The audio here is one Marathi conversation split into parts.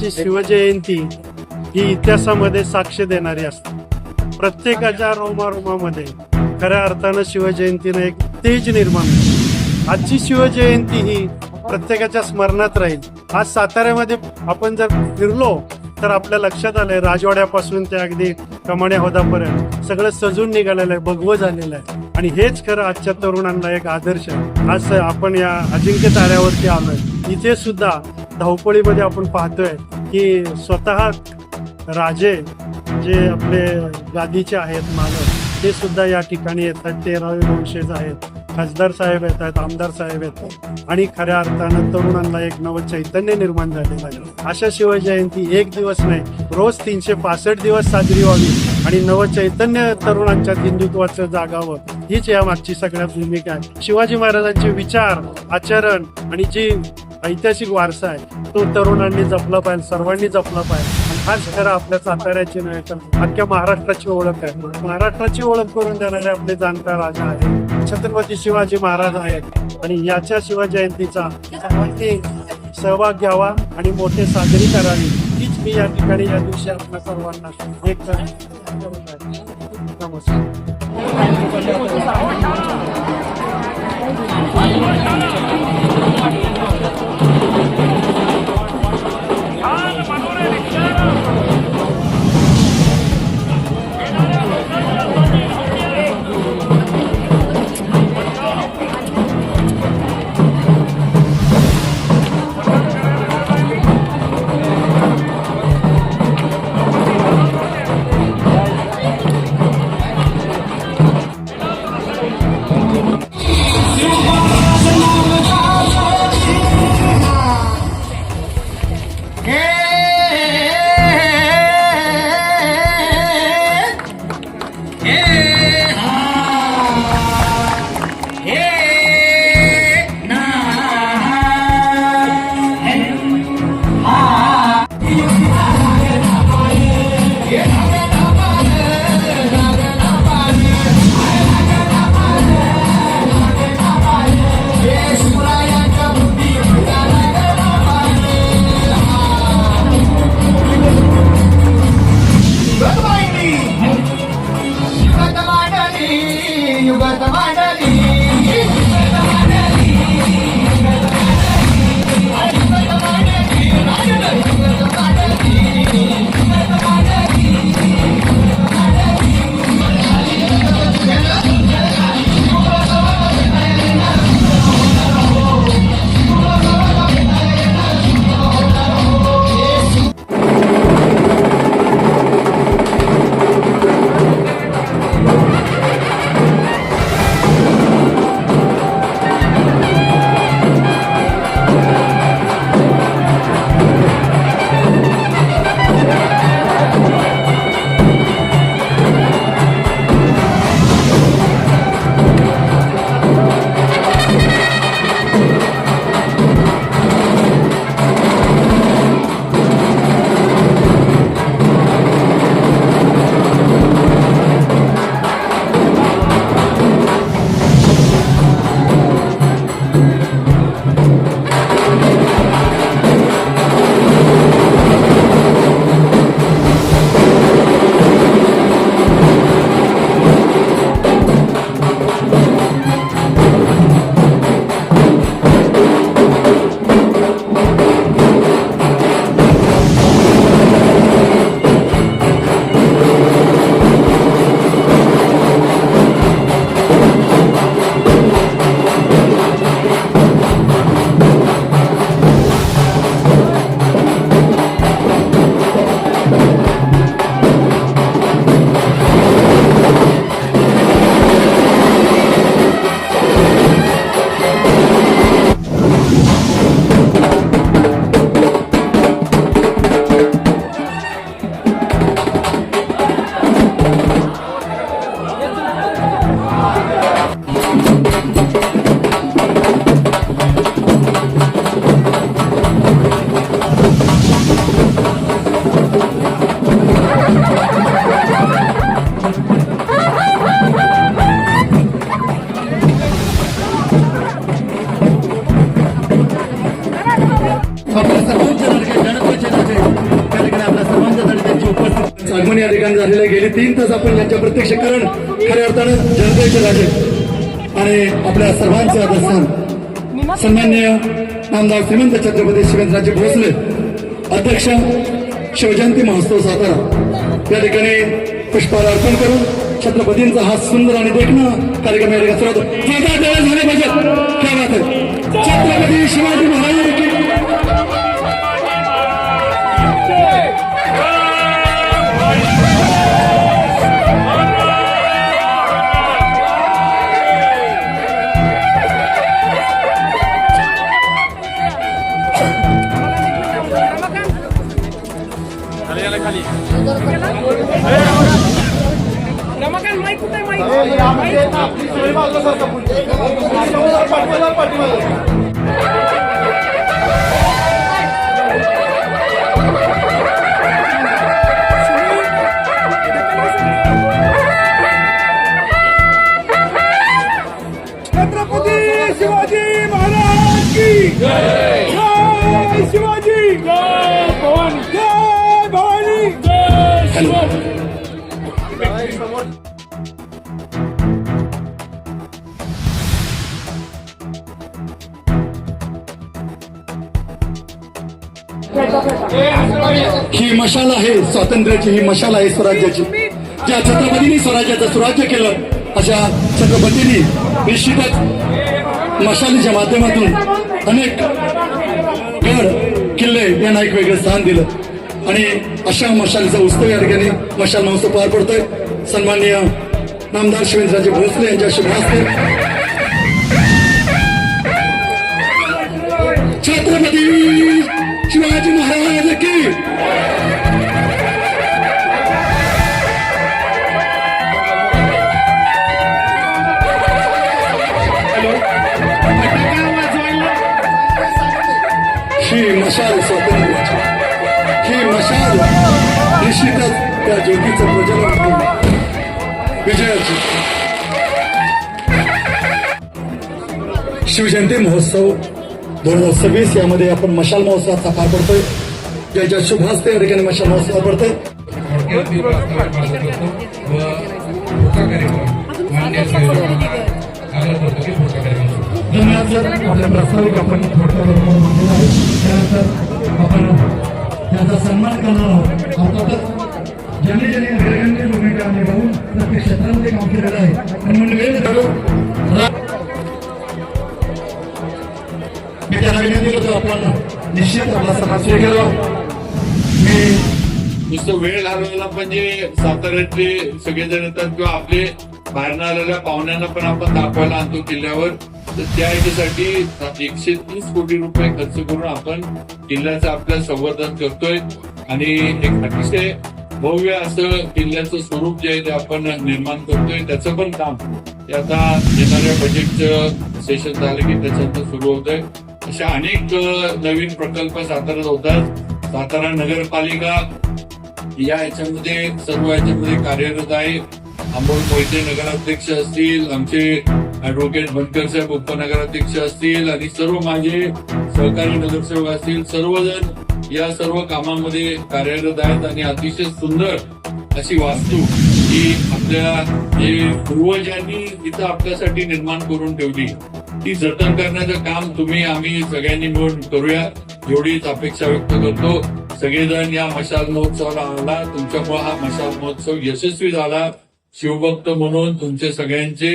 महाराजांची शिवजयंती ही इतिहासामध्ये साक्ष देणारी असते. प्रत्येकाच्या रोमारोमामध्ये खऱ्या अर्थानं शिवजयंतीनं एक तेज निर्माण होतं. आजची शिवजयंती ही प्रत्येकाच्या स्मरणात राहील. आज साताऱ्यामध्ये आपण जर फिरलो तर आपल्या लक्षात आलंय राजवाड्यापासून ते अगदी कमाड्या होदापर्यंत सगळं सजून निघालेलं आहे, भगवं झालेलं आहे. आणि हेच खरं आजच्या तरुणांना एक आदर्श आहे. आज आपण या अजिंक्य ताऱ्यावरती आलोय. इथे सुद्धा धावपळीमध्ये आपण पाहतोय की स्वतः राजे जे आपले गादीचे आहेत मालक ते सुद्धा या ठिकाणी येतात. 13वे वंशज आहेत, खासदार साहेब येतात, आमदार साहेब येतात आणि खऱ्या अर्थानं तरुणांना एक नवं चैतन्य निर्माण झालेलं आहे. अशा शिवजयंती एक दिवस नाही, रोज 365 दिवस साजरी व्हावी आणि नवं चैतन्य तरुणांच्या हिंदुत्वाचं जागावं, हीच या मागची सगळ्यात भूमिका आहे. शिवाजी महाराजांचे विचार, आचरण आणि जी ऐतिहासिक वारसा आहे तो तरुणांनी जपला पाहिजे, सर्वांनी जपला पाहिजे. आणि हाच खरं आपल्या साताऱ्याची नव्हे तर अख्ख्या महाराष्ट्राची ओळख आहे. महाराष्ट्राची ओळख करून देणारे आपले जाणकार राजा आहेत, छत्रपती शिवाजी महाराज आहेत. आणि याच्या शिवजयंतीचा सर्वांनी सहभाग घ्यावा आणि मोठे साजरी करावी, हीच मी या ठिकाणी या दिवशी आपल्या सर्वांना एक नमस्कार. आगमन या ठिकाणी झालेलं आहे. गेली 3 तास आपण यांच्या प्रत्यक्ष कारण खऱ्या अर्थानं जनतेचे राजे आणि आपल्या सर्वांचे आदरस्थान सन्माननीय नामदार श्रीमंत छत्रपती शिवेंद्रराजे भोसले अध्यक्ष शिवजयंती महोत्सव सातारा या ठिकाणी पुष्पहार अर्पण करून छत्रपतींचा हा सुंदर आणि देखणं कार्यक्रम या ठिकाणी सुरू होतो. झाले पाहिजे. क्या बात आहे. छत्रपती शिवाजी महाराज की शिवाजी महाराज की जय. शिवाजी जय. भवानी जय. भवानी जय. शिवाजी. ही मशाल आहे स्वातंत्र्याची, ही मशाल आहे स्वराज्याची. ज्या छत्रपतींनी स्वराज्याचं सुराज्य केलं अशा छत्रपतींनी निश्चितच मशालीच्या माध्यमातून अनेक गड किल्ले यांना एक वेगळं स्थान दिलं आणि अशा मशालीचा उत्सव या ठिकाणी मशाल महोत्सव पार पडतोय. सन्माननीय नामदार शिवेंद्रराजे भोसले यांच्या शुभ हस्ते छत्रपती शिवाजी महाराज की ही मशाल स्वातंत्र्याची, ही मशाल निश्चितच त्या ज्योतीचं प्रज्वलन होईल. विजयाची शिवजयंती महोत्सव 2026 यामध्ये आपण मशाल महोत्सवाचा पार पडतोय. ज्याच्या शुभ हस्ते या ठिकाणी मशाल महोत्सव पडतोय. आपल्या प्रास्ताविक आपण त्यानंतर आपण त्याचा सन्मान करणार आहोत. अर्थातच ज्यांनी ज्यांनी अग्रगण्य भूमिका निभावून प्रत्येक क्षेत्रामध्ये काम केलेलं आहे आणि म्हणून वेळ झालो मी त्यांना विनंती करतो आपण निश्चित आपला समाज स्वीकारावा. मी नुसतं वेळ घालवायला म्हणजे साताऱ्यातले सगळेजण येतात किंवा आपले बाहेरनं आलेल्या पाहुण्यांना पण आपण दाखवायला आणतो किल्ल्यावर. तर त्या ह्याच्यासाठी 130 कोटी रुपये खर्च करून आपण किल्ल्याचं आपल्या संवर्धन करतोय आणि एक अतिशय भव्य असं किल्ल्याचं स्वरूप जे आहे ते आपण निर्माण करतोय. त्याचं पण काम ते आता येणाऱ्या बजेटचं सेशन झालं की त्याच्यानंतर सुरू होतंय. अशा अनेक नवीन प्रकल्प साताऱ्यात होतात. सातारा नगरपालिका या ह्याच्यामध्ये सर्व ह्याच्यामध्ये कार्यरत आहे. अमोल मोहिते नगराध्यक्ष असतील, आमचे ऍडव्होकेट बनकर साहेब उपनगराध्यक्ष असतील आणि सर्व माझे सहकारी नगरसेवक असतील, सर्वजण या सर्व कामामध्ये कार्यरत आहेत आणि अतिशय सुंदर अशी वास्तू ही आपल्या जे पूर्वजांनी इथं आपल्यासाठी निर्माण करून ठेवली ती जतन करण्याचं काम तुम्ही आम्ही सगळ्यांनी मिळून करूया एवढीच अपेक्षा व्यक्त करतो. सगळेजण या मशाल महोत्सवाला आला, तुमच्यामुळे हा मशाल महोत्सव यशस्वी झाला. शिवभक्त म्हणून तुमचे सगळ्यांचे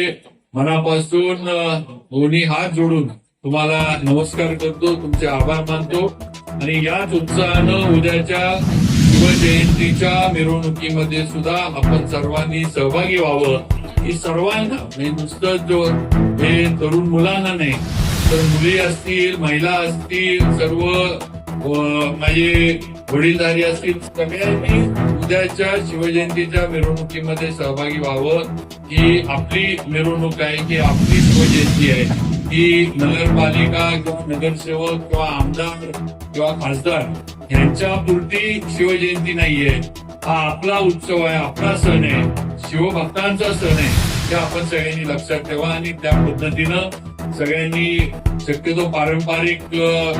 मनापासून दोन्ही हात जोडून तुम्हाला नमस्कार करतो, तुमचे आभार मानतो आणि याच उत्साहानं उद्याच्या शिवजयंतीच्या मिरवणुकीमध्ये सुद्धा आपण सर्वांनी सहभागी व्हावं. ही सर्वांना म्हणजे नुसतं जो हे तरुण मुलांना नाही तर मुली असतील, महिला असतील, सर्व माझे वडीलधारी असतील, सगळ्यांनी उद्याच्या शिवजयंतीच्या मिरवणुकीमध्ये सहभागी व्हावं. ही आपली मिरवणूक आहे, ही आपली शिवजयंती आहे. ही नगरपालिका किंवा नगरसेवक किंवा आमदार किंवा खासदार यांच्या पुरती शिवजयंती नाहीये. हा आपला उत्सव आहे, आपला सण आहे, शिवभक्तांचा सण आहे. हे आपण सगळ्यांनी लक्षात ठेवा आणि त्या पद्धतीनं सगळ्यांनी शक्यतो पारंपरिक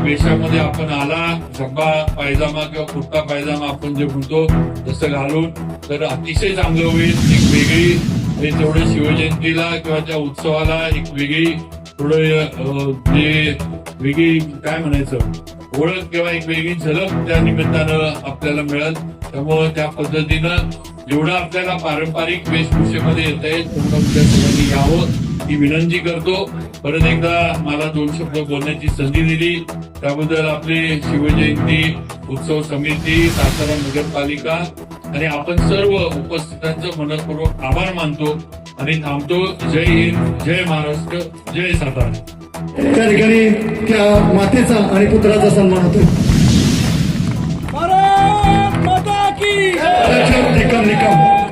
वेशामध्ये आपण आला, झब्बा पायजामा किंवा कुर्ता पायजामा आपण जे म्हणतो तसं घालून तर अतिशय चांगलं होईल. एक वेगळी तेवढं शिवजयंतीला किंवा त्या उत्सवाला एक वेगळी थोडं जे वेगळी काय म्हणायचं ओळख किंवा एक वेगळी झलक त्या निमित्तानं आपल्याला मिळेल. त्यामुळं त्या पद्धतीनं जेवढं आपल्याला पारंपरिक वेशभूषेमध्ये येत आहे तेवढं आपल्या सगळ्यांनी यावं ही विनंती करतो. परत एकदा मला 2 शब्द बोलण्याची संधी दिली त्याबद्दल आपले शिवजयंती उत्सव समिती, सातारा नगरपालिका आणि आपण सर्व उपस्थितांचं मनपूर्वक आभार मानतो आणि थांबतो. जय हिंद, जय महाराष्ट्र, जय सातारा. त्या ठिकाणी त्या मातेचा आणि पुत्राचा सन्मान होतो. भारत माता की निकम निकम